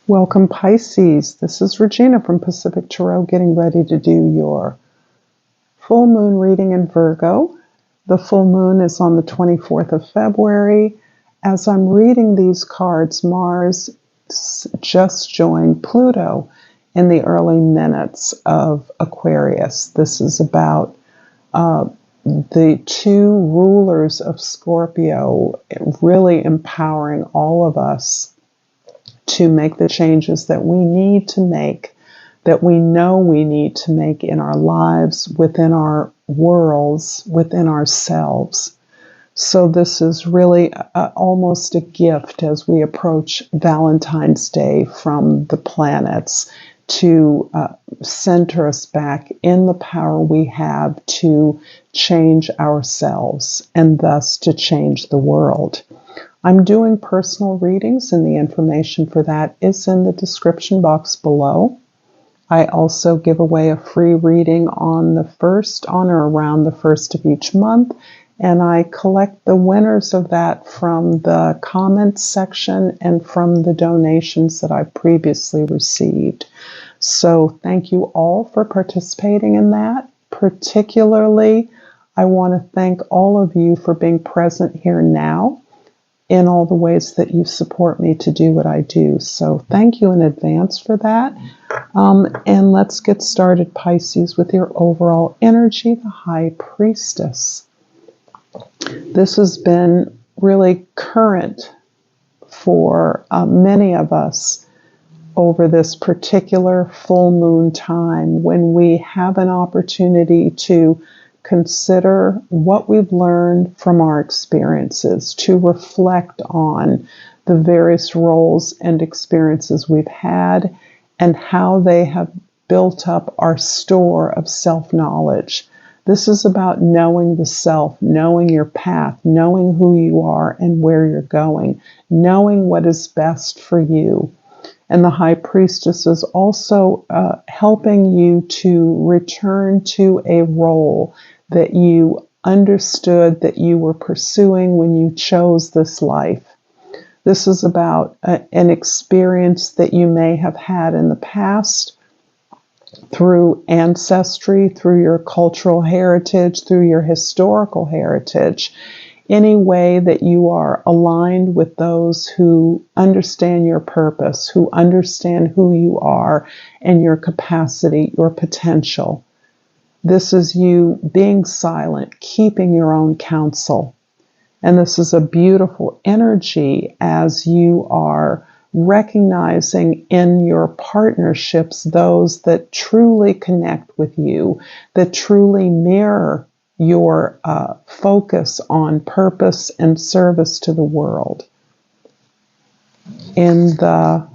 Welcome, Pisces. This is Regina from Pacific Tarot getting ready to do your full moon reading in Virgo. The full moon is on the 24th of February. As I'm reading these cards, Mars just joined Pluto in the early minutes of Aquarius. This is about the two rulers of Scorpio really empowering all of us to make the changes that we need to make, that we know we need to make in our lives, within our worlds, within ourselves. So this is really almost a gift as we approach Valentine's Day from the planets to center us back in the power we have to change ourselves and thus to change the world. I'm doing personal readings, and the information for that is in the description box below. I also give away a free reading on or around the first of each month, and I collect the winners of that from the comments section and from the donations that I previously received. So thank you all for participating in that. Particularly, I want to thank all of you for being present here now in all the ways that you support me to do what I do. So thank you in advance for that. And let's get started, Pisces, with your overall energy, the High Priestess. This has been really current for many of us over this particular full moon time when we have an opportunity to consider what we've learned from our experiences, to reflect on the various roles and experiences we've had and how they have built up our store of self-knowledge. This is about knowing the self, knowing your path, knowing who you are and where you're going, knowing what is best for you. And the High Priestess is also helping you to return to a role that you understood that you were pursuing when you chose this life. This is about an experience that you may have had in the past through ancestry, through your cultural heritage, through your historical heritage. Any way that you are aligned with those who understand your purpose, who understand who you are and your capacity, your potential. This is you being silent, keeping your own counsel. And this is a beautiful energy as you are recognizing in your partnerships those that truly connect with you, that truly mirror your focus on purpose and service to the world. In the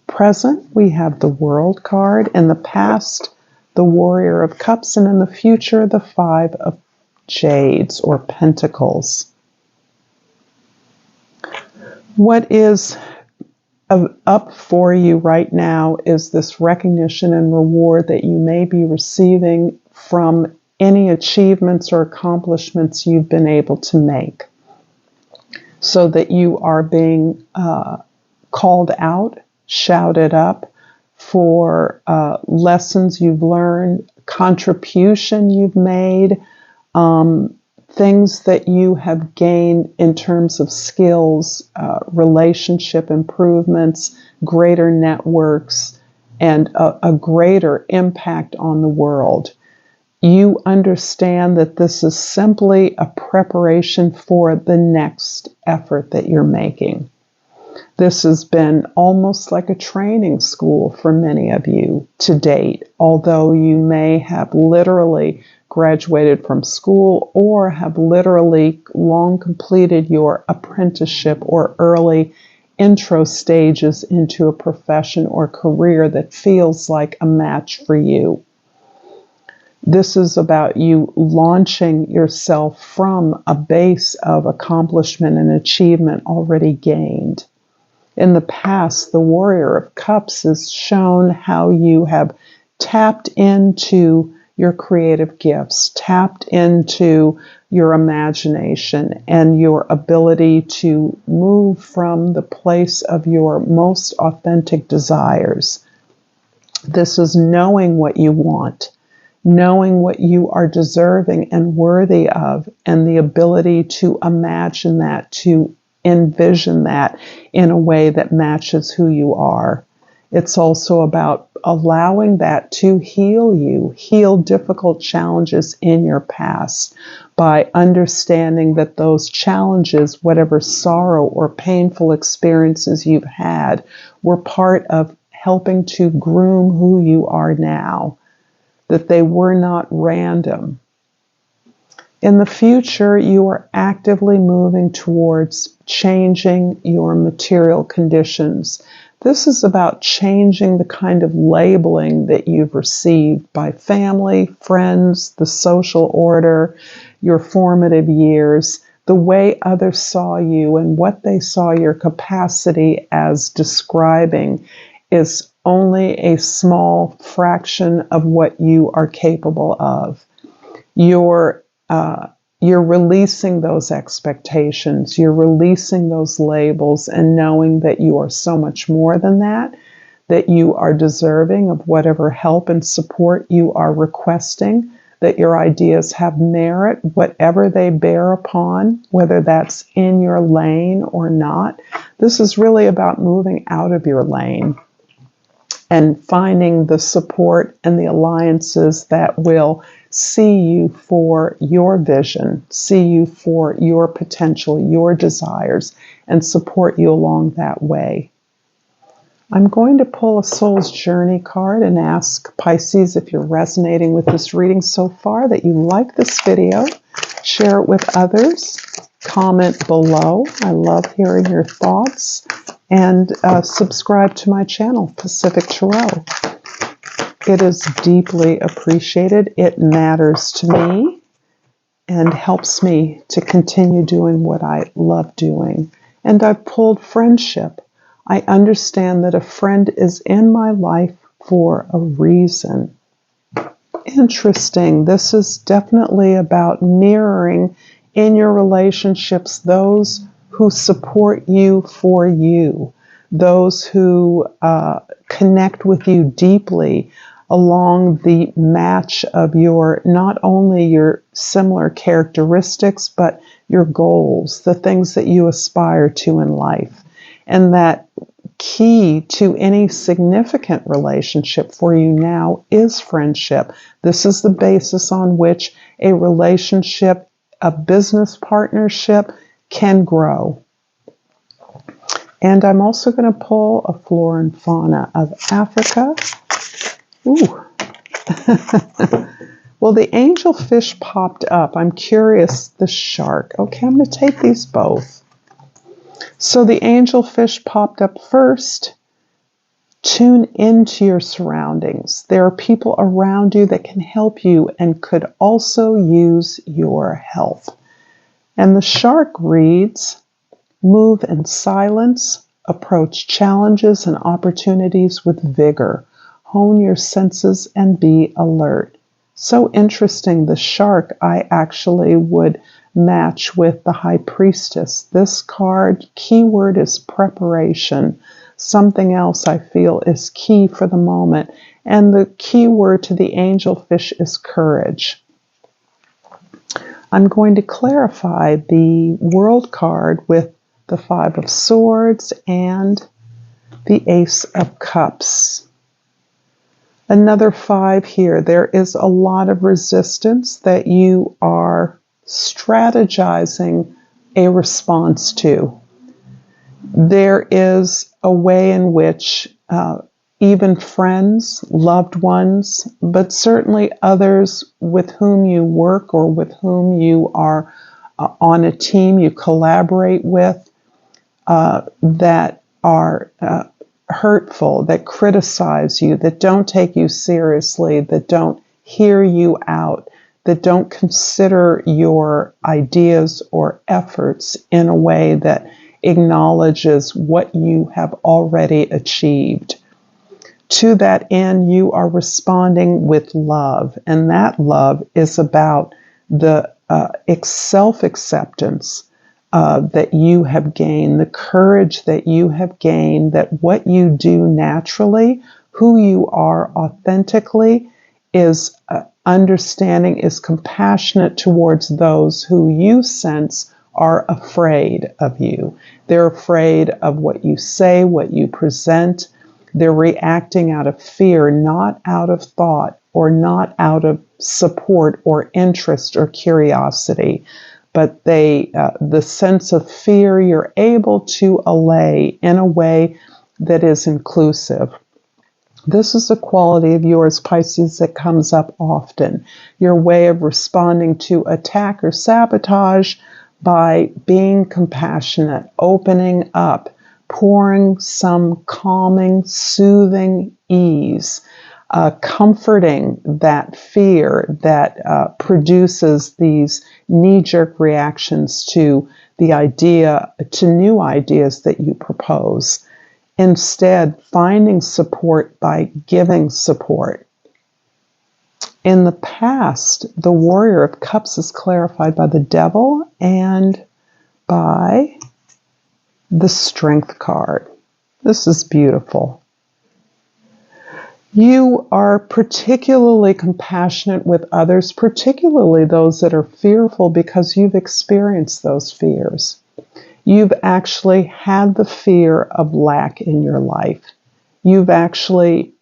present, we have the World card. In the past, the Warrior of Cups, and in the future, the Five of Jades or Pentacles. What is up for you right now is this recognition and reward that you may be receiving from any achievements or accomplishments you've been able to make, so that you are being called out, shouted up for lessons you've learned, contribution you've made, things that you have gained in terms of skills, relationship improvements, greater networks, and a greater impact on the world. You understand that this is simply a preparation for the next effort that you're making. This has been almost like a training school for many of you to date, although you may have literally graduated from school or have literally long completed your apprenticeship or early intro stages into a profession or career that feels like a match for you. This is about you launching yourself from a base of accomplishment and achievement already gained. In the past, the Warrior of Cups has shown how you have tapped into your creative gifts, tapped into your imagination and your ability to move from the place of your most authentic desires. This is knowing what you want, knowing what you are deserving and worthy of, and the ability to imagine that, to envision that in a way that matches who you are. It's also about allowing that to heal you, heal difficult challenges in your past by understanding that those challenges, whatever sorrow or painful experiences you've had, were part of helping to groom who you are now, that they were not random. In the future, you are actively moving towards changing your material conditions. This is about changing the kind of labeling that you've received by family, friends, the social order, your formative years, the way others saw you and what they saw your capacity as describing is only a small fraction of what you are capable of. You're releasing those expectations. You're releasing those labels and knowing that you are so much more than that you are deserving of whatever help and support you are requesting, that your ideas have merit, whatever they bear upon, whether that's in your lane or not. This is really about moving out of your lane and finding the support and the alliances that will see you for your vision, see you for your potential, your desires, and support you along that way. I'm going to pull a Soul's Journey card and ask Pisces if you're resonating with this reading so far, that you like this video, share it with others, comment below. I love hearing your thoughts. And subscribe to my channel, Pacific Tarot. It is deeply appreciated. It matters to me and helps me to continue doing what I love doing. And I've pulled friendship. I understand that a friend is in my life for a reason. Interesting. This is definitely about mirroring in your relationships those who support you for you, those who connect with you deeply along the match of your, not only your similar characteristics, but your goals, the things that you aspire to in life. And that key to any significant relationship for you now is friendship. This is the basis on which a relationship, a business partnership, can grow. And I'm also going to pull a flora and fauna of Africa. Ooh. Well, the angelfish popped up. I'm curious, the shark. Okay, I'm going to take these both. So the angelfish popped up first. Tune into your surroundings. There are people around you that can help you and could also use your help. And the shark reads, move in silence, approach challenges and opportunities with vigor, hone your senses and be alert. So interesting, the shark I actually would match with the High Priestess. This card, keyword is preparation. Something else I feel is key for the moment. And the keyword to the angelfish is courage. I'm going to clarify the World card with the Five of Swords and the Ace of Cups. Another 5 here. There is a lot of resistance that you are strategizing a response to. There is a way in which even friends, loved ones, but certainly others with whom you work or with whom you are on a team you collaborate with, that are hurtful, that criticize you, that don't take you seriously, that don't hear you out, that don't consider your ideas or efforts in a way that acknowledges what you have already achieved. To that end, you are responding with love, and that love is about the self-acceptance that you have gained, the courage that you have gained, that what you do naturally, who you are authentically, is understanding, is compassionate towards those who you sense are afraid of you. They're afraid of what you say, what you present. They're reacting out of fear, not out of thought or not out of support or interest or curiosity. But the sense of fear you're able to allay in a way that is inclusive. This is a quality of yours, Pisces, that comes up often. Your way of responding to attack or sabotage by being compassionate, opening up, pouring some calming, soothing ease, comforting that fear that produces these knee-jerk reactions to the idea, to new ideas that you propose. Instead, finding support by giving support. In the past, the Warrior of Cups is clarified by the Devil and by the Strength card. This is beautiful. You are particularly compassionate with others, particularly those that are fearful, because you've experienced those fears. You've actually had the fear of lack in your life. You've actually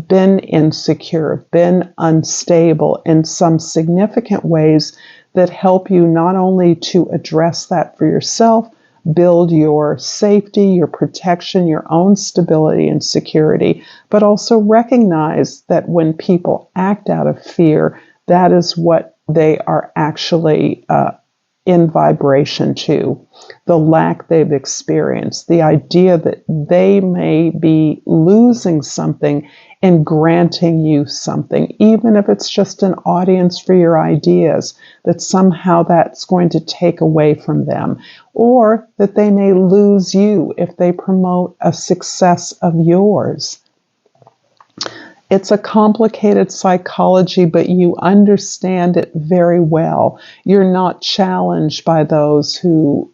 been insecure, been unstable in some significant ways that help you not only to address that for yourself, build your safety, your protection, your own stability and security, but also recognize that when people act out of fear, that is what they are actually in vibration to, the lack they've experienced, the idea that they may be losing something and granting you something, even if it's just an audience for your ideas, that somehow that's going to take away from them, or that they may lose you if they promote a success of yours. It's a complicated psychology, but you understand it very well. You're not challenged by those who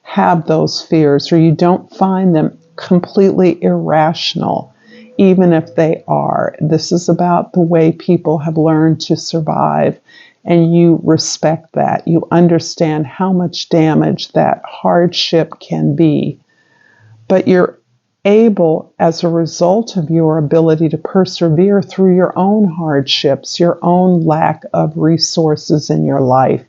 have those fears, or you don't find them completely irrational, even if they are. This is about the way people have learned to survive, and you respect that. You understand how much damage that hardship can be, but you're able, as a result of your ability to persevere through your own hardships, your own lack of resources in your life,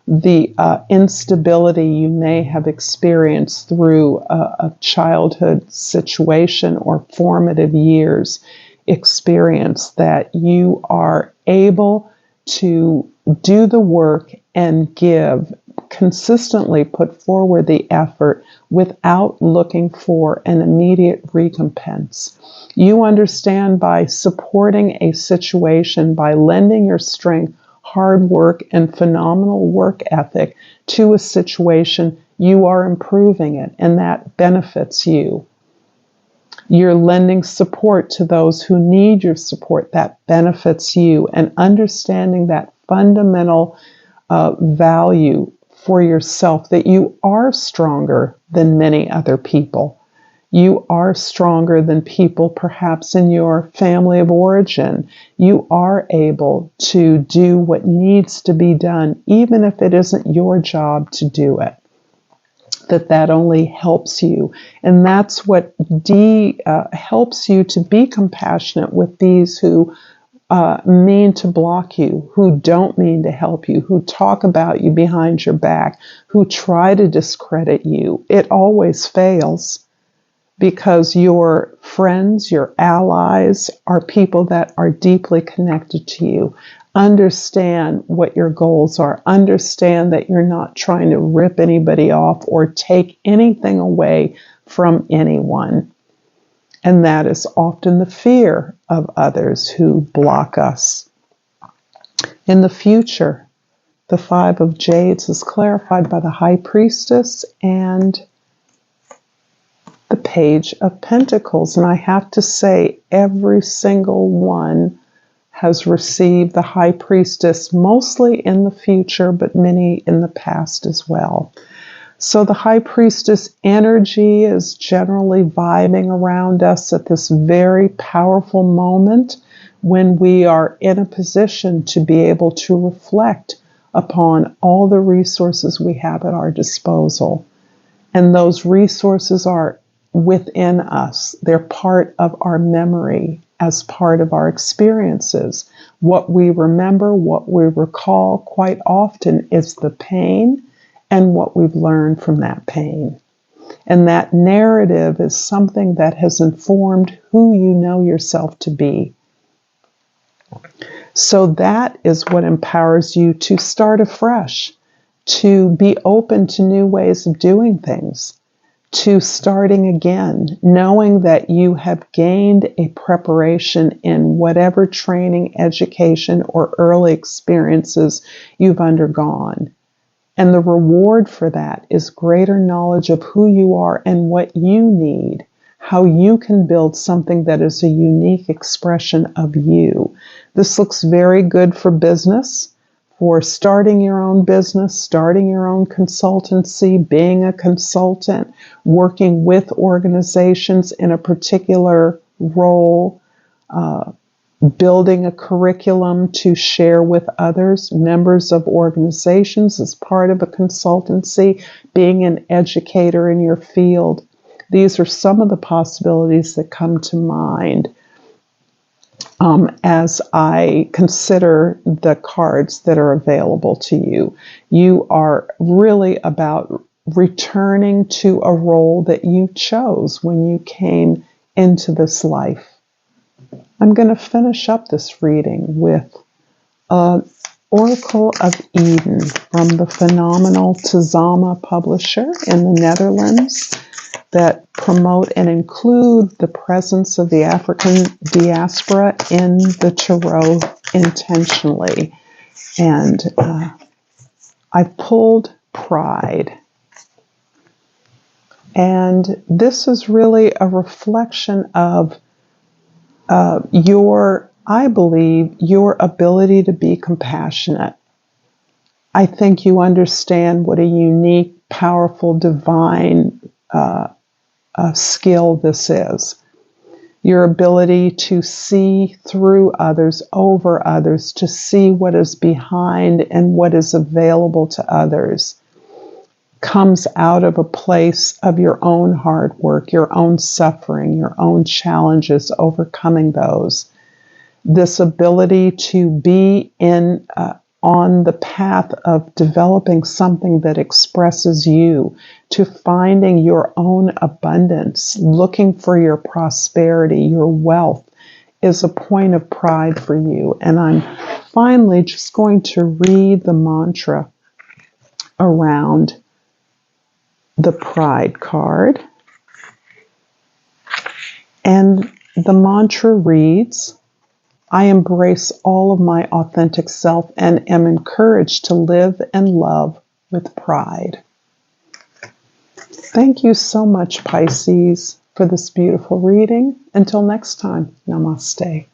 the instability you may have experienced through a childhood situation or formative years experience, that you are able to do the work and give, consistently put forward the effort without looking for an immediate recompense. You understand, by supporting a situation, by lending your strength, hard work, and phenomenal work ethic to a situation, you are improving it, and that benefits you. You're lending support to those who need your support. That benefits you. And understanding that fundamental value for yourself, that you are stronger than many other people. You are stronger than people perhaps in your family of origin. You are able to do what needs to be done, even if it isn't your job to do it. That only helps you. And that's what helps you to be compassionate with these who mean to block you, who don't mean to help you, who talk about you behind your back, who try to discredit you. It always fails, because your friends, your allies, are people that are deeply connected to you. Understand what your goals are. Understand that you're not trying to rip anybody off or take anything away from anyone. And that is often the fear of others who block us. In the future, the Five of Jades is clarified by the High Priestess and the Page of Pentacles. And I have to say, every single one has received the High Priestess, mostly in the future, but many in the past as well. So the High Priestess energy is generally vibing around us at this very powerful moment when we are in a position to be able to reflect upon all the resources we have at our disposal. And those resources are within us. They're part of our memory as part of our experiences. What we remember, what we recall quite often is the pain and what we've learned from that pain. And that narrative is something that has informed who you know yourself to be. So that is what empowers you to start afresh, to be open to new ways of doing things, to starting again, knowing that you have gained a preparation in whatever training, education, or early experiences you've undergone. And the reward for that is greater knowledge of who you are and what you need, how you can build something that is a unique expression of you. This looks very good for business, for starting your own business, starting your own consultancy, being a consultant, working with organizations in a particular role, building a curriculum to share with others, members of organizations as part of a consultancy, being an educator in your field. These are some of the possibilities that come to mind as I consider the cards that are available to you. You are really about returning to a role that you chose when you came into this life. I'm going to finish up this reading with Oracle of Eden from the phenomenal Tizama publisher in the Netherlands that promote and include the presence of the African diaspora in the Tarot intentionally. And I pulled Pride. And this is really a reflection of I believe, your ability to be compassionate. I think you understand what a unique, powerful, divine skill this is. Your ability to see through others, over others, to see what is behind and what is available to others, comes out of a place of your own hard work, your own suffering, your own challenges, overcoming those. This ability to be on the path of developing something that expresses you, to finding your own abundance, looking for your prosperity, your wealth, is a point of pride for you. And I'm finally just going to read the mantra around the Pride card. And the mantra reads, I embrace all of my authentic self and am encouraged to live and love with pride. Thank you so much, Pisces, for this beautiful reading. Until next time, namaste.